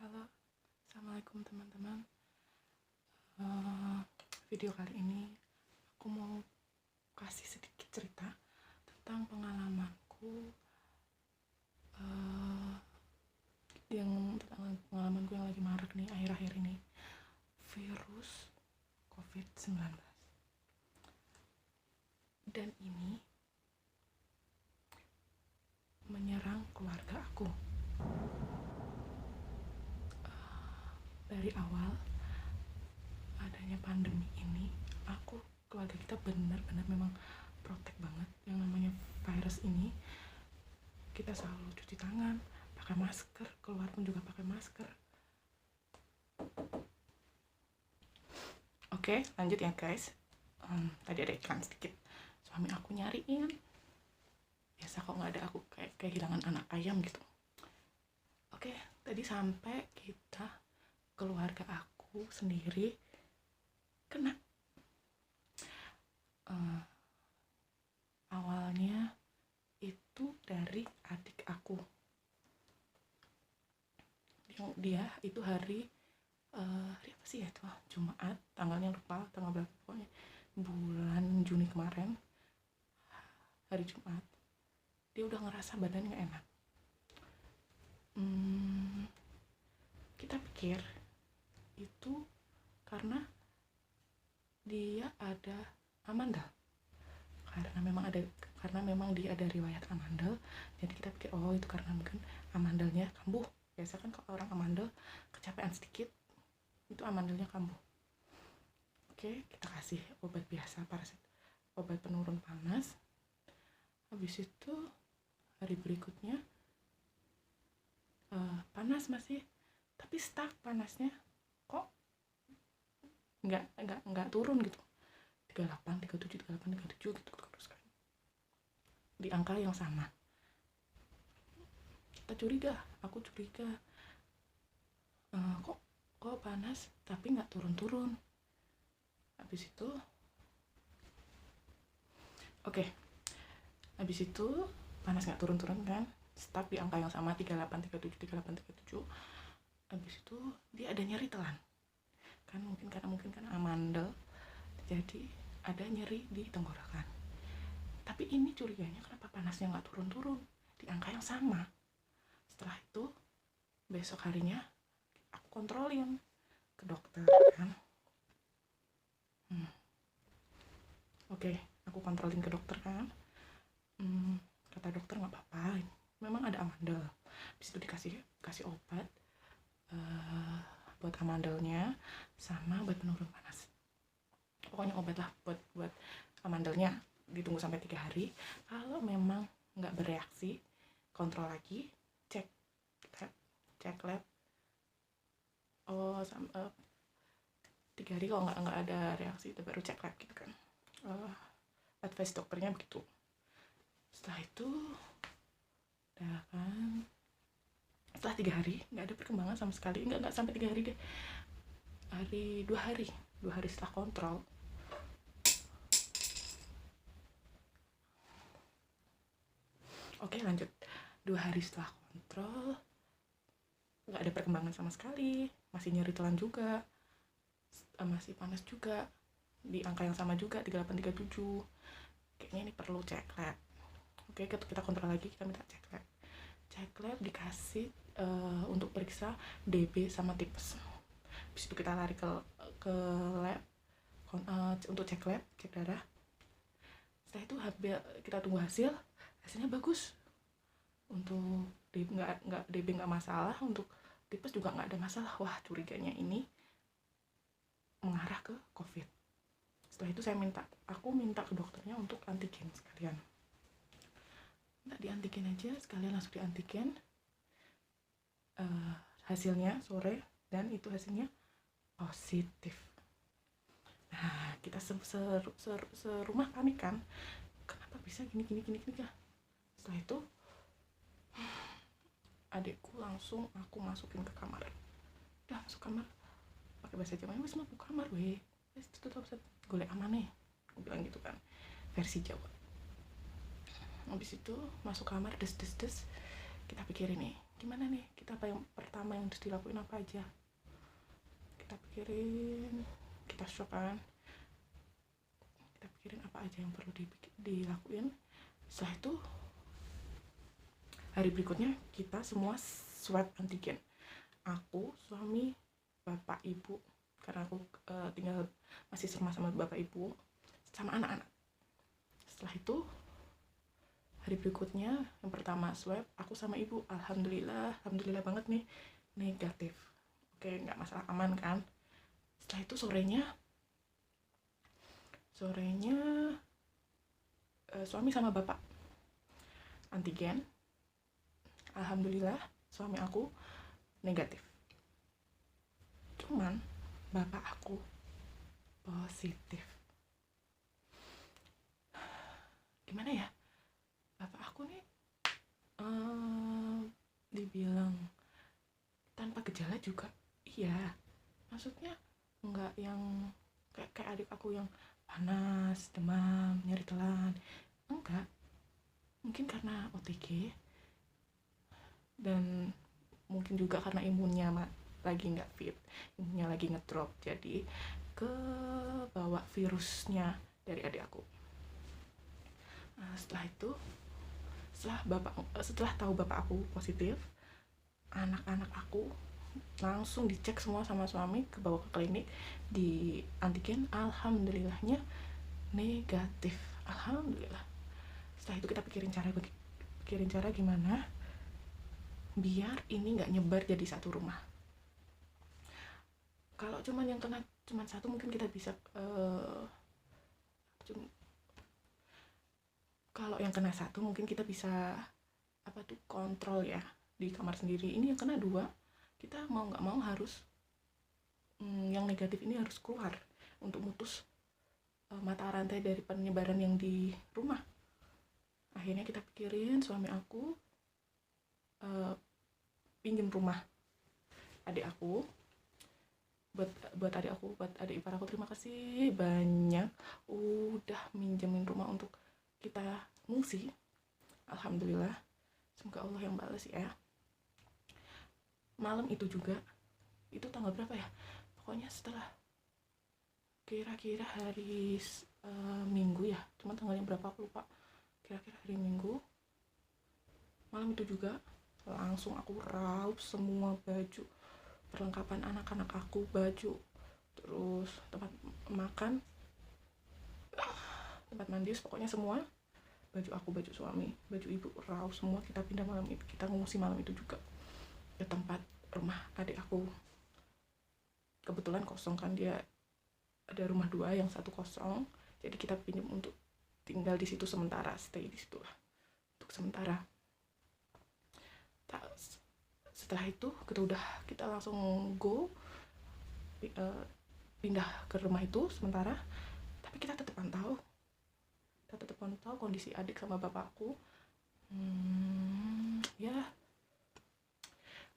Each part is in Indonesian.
Halo, assalamualaikum teman-teman. Video kali ini aku mau kasih sedikit cerita tentang pengalamanku yang lagi marak nih akhir-akhir ini, virus COVID-19. Dan ini menyerang keluarga aku. Dari awal adanya pandemi ini, keluarga kita benar-benar memang protek banget yang namanya virus ini. Kita selalu cuci tangan, pakai masker, keluar pun juga pakai masker. Oke, lanjut ya guys. Tadi ada iklan sedikit, suami aku nyariin. Biasa kok nggak ada, aku kayak kehilangan anak ayam gitu. Oke, tadi sampai kita keluarga aku sendiri kena. Awalnya itu dari adik aku. Dia itu hari apa sih ya, itu Jumat, tanggalnya lupa, tanggal berapa, pokoknya bulan Juni kemarin, hari Jumat, dia udah ngerasa badannya gak enak. Kita pikir itu karena dia ada amandel, karena memang dia ada riwayat amandel. Jadi kita pikir itu karena mungkin amandelnya kambuh. Biasa kan kalau orang amandel kecapean sedikit itu amandelnya kambuh. Oke, kita kasih obat biasa, obat penurun panas. Habis itu hari berikutnya panas masih, tapi stuck panasnya, kok nggak turun gitu, 38, 37, 38, 37 gitu terus kan, di angka yang sama. Aku curiga, kok panas tapi nggak turun-turun. Habis itu panas nggak turun-turun kan, stuck di angka yang sama, 38, 37, 38, 37. Habis itu dia ada nyeri telan kan, mungkin karena amandel, jadi ada nyeri di tenggorokan. Tapi ini curiganya kenapa panasnya nggak turun-turun di angka yang sama. Setelah itu besok harinya aku kontrolin ke dokter kan. Aku kontrolin ke dokter kan. Kata dokter nggak apa-apa, memang ada amandel. Habis itu dikasih obat buat amandelnya sama obat penurun panas. Pokoknya obat lah buat amandelnya, ditunggu sampai 3 hari. Kalau memang nggak bereaksi, kontrol lagi, cek lab. 3 hari kalau nggak ada reaksi itu baru cek lab gitu kan. Advice dokternya begitu. Setelah itu udah kan, setelah 3 hari nggak ada perkembangan sama sekali, nggak sampai 3 hari deh, 2 hari setelah kontrol. Oke, lanjut. 2 hari setelah kontrol nggak ada perkembangan sama sekali, masih nyeri telan juga, masih panas juga di angka yang sama juga, 38, 37. Kayaknya ini perlu cek lab. Oke, kita kontrol lagi, kita minta cek lab dikasih untuk periksa DB sama tipes. Habis itu kita lari ke lab untuk cek darah. Setelah itu kita tunggu hasilnya bagus. Untuk DB nggak masalah, untuk tipes juga nggak ada masalah. Wah, curiganya ini mengarah ke COVID. Setelah itu aku minta ke dokternya untuk antigen sekalian. Nggak di antigen aja, sekalian langsung di antigen. Hasilnya sore, dan itu hasilnya positif. Nah, kita serumah panik kan, kenapa bisa gini kan. Setelah itu adikku langsung aku masukin ke kamar. Udah masuk kamar, pakai bahasa Jawa, wis mau kamar weh, wis tutup golek aman nih, aku bilang gitu kan, versi Jawa. Habis itu masuk kamar, des. Kita pikirin nih, gimana nih, kita apa yang pertama pertama yang harus dilakuin apa aja. Kita pikirin, kita shock kan, kita pikirin apa aja yang perlu dilakuin. Setelah itu hari berikutnya kita semua swab antigen. Aku, suami, bapak, ibu, karena aku tinggal masih sama bapak ibu, sama anak-anak. Setelah itu hari berikutnya yang pertama swab, aku sama ibu, alhamdulillah banget nih, negatif. Oke, nggak masalah, aman kan. Setelah itu sorenya suami sama bapak antigen, alhamdulillah suami aku negatif. Cuman bapak aku positif. Gimana ya, bapak aku nih dibilang tanpa gejala juga iya, maksudnya enggak yang kayak adik aku yang panas, demam, nyeri telan, enggak. Mungkin karena OTG dan mungkin juga karena imunnya lagi nggak fit, imunnya lagi ngedrop, jadi kebawa virusnya dari adik aku. Nah, setelah tahu bapak aku positif, anak-anak aku langsung dicek semua sama suami, kebawa ke klinik, di antigen, alhamdulillahnya negatif, alhamdulillah. Setelah itu kita pikirin cara gimana biar ini nggak nyebar jadi satu rumah. Kalau cuman yang kena cuman satu, mungkin kita bisa kalau yang kena satu mungkin kita bisa kontrol ya di kamar sendiri. Ini yang kena dua, kita mau nggak mau harus yang negatif ini harus keluar untuk mutus mata rantai dari penyebaran yang di rumah. Akhirnya kita pikirin, suami aku pinjem rumah adik aku, buat adik ipar aku. Terima kasih banyak udah minjemin rumah untuk kita ngungsi, alhamdulillah. Semoga Allah yang balas ya. Malam itu juga, itu tanggal berapa ya, pokoknya setelah kira-kira hari Minggu ya, cuma tanggalnya berapa aku lupa, kira-kira hari Minggu malam itu juga langsung aku raup semua baju, perlengkapan anak-anak aku, baju, terus tempat makan, tempat mandi, pokoknya semua, baju aku, baju suami, baju ibu, raup semua. Kita pindah malam itu, kita ngungsi malam itu juga ke tempat rumah adik aku. Kebetulan kosong kan, dia ada rumah dua, yang satu kosong, jadi kita pinjam untuk tinggal di situ sementara, stay di situ untuk sementara. Setelah itu kita langsung pindah ke rumah itu sementara, tapi kita tetap pantau kondisi adik sama bapakku. Ya,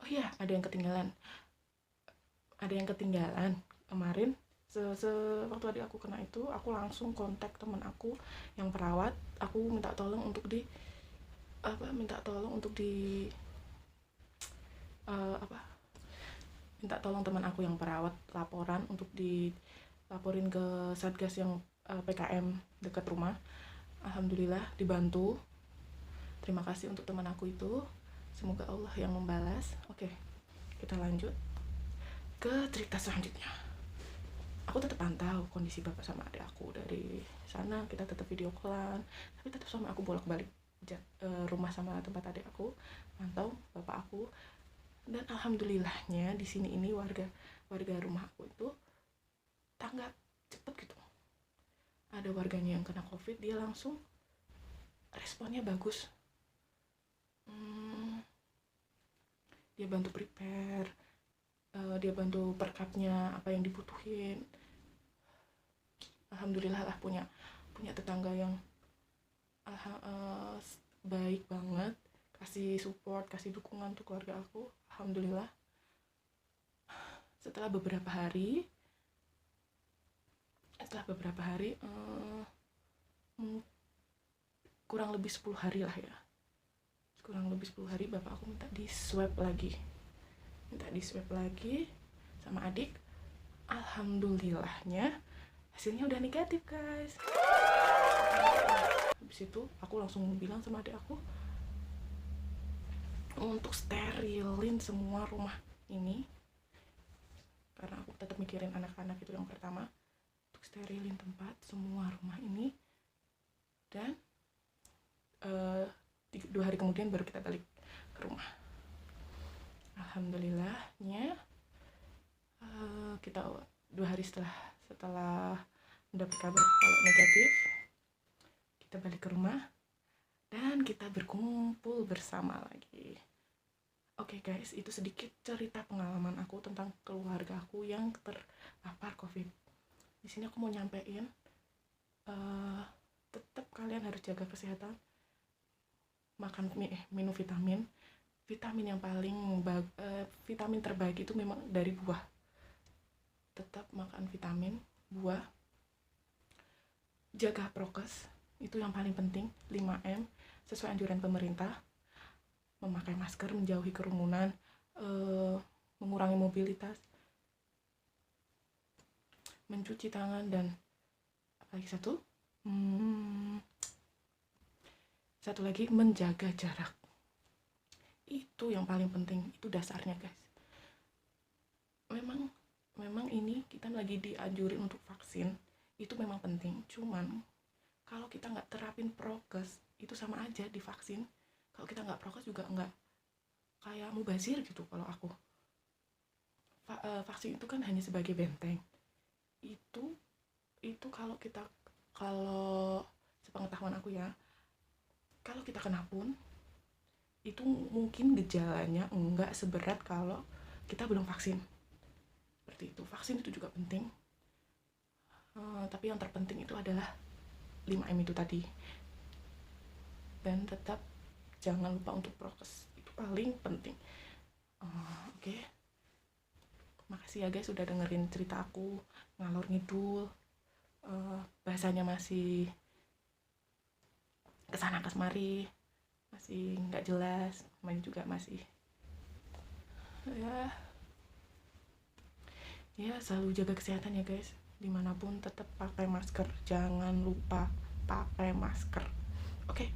oh ya, ada yang ketinggalan kemarin. Waktu adik aku kena itu, aku langsung kontak teman aku yang perawat. Aku minta tolong untuk minta tolong teman aku yang perawat laporan untuk dilaporin ke satgas yang PKM dekat rumah. Alhamdulillah dibantu. Terima kasih untuk teman aku itu, semoga Allah yang membalas. Oke, kita lanjut ke cerita selanjutnya. Aku tetap pantau kondisi bapak sama adik aku dari sana, kita tetap video callan, tapi tetap sama aku bolak-balik rumah sama tempat adik aku, pantau bapak aku. Dan alhamdulillahnya di sini ini warga rumah aku itu tanggap cepet gitu. Ada warganya yang kena COVID, dia langsung responnya bagus. Dia bantu prepare, dia bantu perkapnya apa yang dibutuhin. Alhamdulillah lah, punya tetangga yang baik banget, kasih support, kasih dukungan untuk keluarga aku. Alhamdulillah. Setelah beberapa hari kurang lebih 10 hari lah ya, bapak aku minta di swab lagi. minta di swab lagi sama adik. Alhamdulillahnya hasilnya udah negatif guys. Habis itu aku langsung bilang sama adik aku untuk sterilin semua rumah ini, karena aku tetap mikirin anak-anak itu yang pertama, untuk sterilin tempat semua rumah ini. Dan 2 hari kemudian baru kita balik ke rumah. Alhamdulillahnya kita 2 hari setelah mendapat kabar kalau negatif, kita balik ke rumah dan kita berkumpul bersama lagi. Oke guys, itu sedikit cerita pengalaman aku tentang keluarga aku yang terpapar COVID. Di sini aku mau nyampein, tetap kalian harus jaga kesehatan, makan minum vitamin. Vitamin yang paling vitamin terbaik itu memang dari buah. Tetap makan vitamin, buah. Jaga prokes, itu yang paling penting, 5M sesuai anjuran pemerintah. Memakai masker, menjauhi kerumunan, mengurangi mobilitas, mencuci tangan, dan apalagi satu lagi menjaga jarak. Itu yang paling penting, itu dasarnya guys. Memang ini kita lagi dianjurin untuk vaksin, itu memang penting. Cuman kalau kita nggak terapin prokes, itu sama aja divaksin. Kalau kita nggak prokes juga nggak, kayak mubazir gitu. Kalau aku vaksin itu kan hanya sebagai benteng. Itu kalau sepengetahuan aku ya, kalau kita kena pun itu mungkin gejalanya enggak seberat kalau kita belum vaksin. Seperti itu. Vaksin itu juga penting, tapi yang terpenting itu adalah 5M itu tadi. Dan tetap jangan lupa untuk prokes, itu paling penting. Oke. Makasih ya guys udah dengerin cerita aku ngalor ngidul, bahasanya masih kesana kemari, masih nggak jelas, namanya juga masih ya selalu jaga kesehatan ya guys, dimanapun tetap pakai masker, jangan lupa pakai masker. Oke.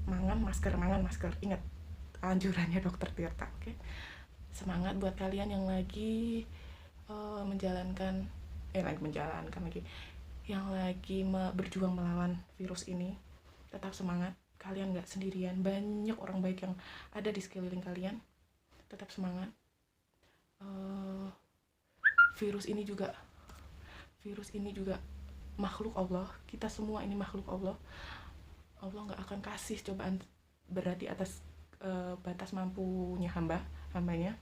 Mangan masker, ingat anjurannya dokter Tirta. Oke. Semangat buat kalian yang lagi berjuang melawan virus ini. Tetap semangat, kalian gak sendirian, banyak orang baik yang ada di sekeliling kalian. Tetap semangat. Virus ini juga makhluk Allah, kita semua ini makhluk Allah. Allah gak akan kasih cobaan berat di atas batas mampunya hambanya.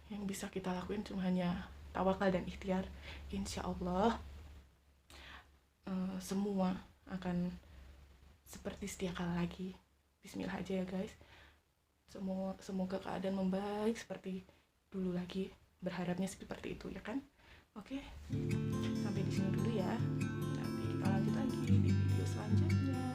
Yang bisa kita lakuin cuma hanya tawakal dan ikhtiar. Insya Allah semua akan seperti sedia kala lagi. Bismillah aja ya guys. Semoga keadaan membaik seperti dulu lagi. Berharapnya seperti itu ya kan. Oke. Sampai di sini dulu ya. Nanti kita lanjut lagi di video selanjutnya.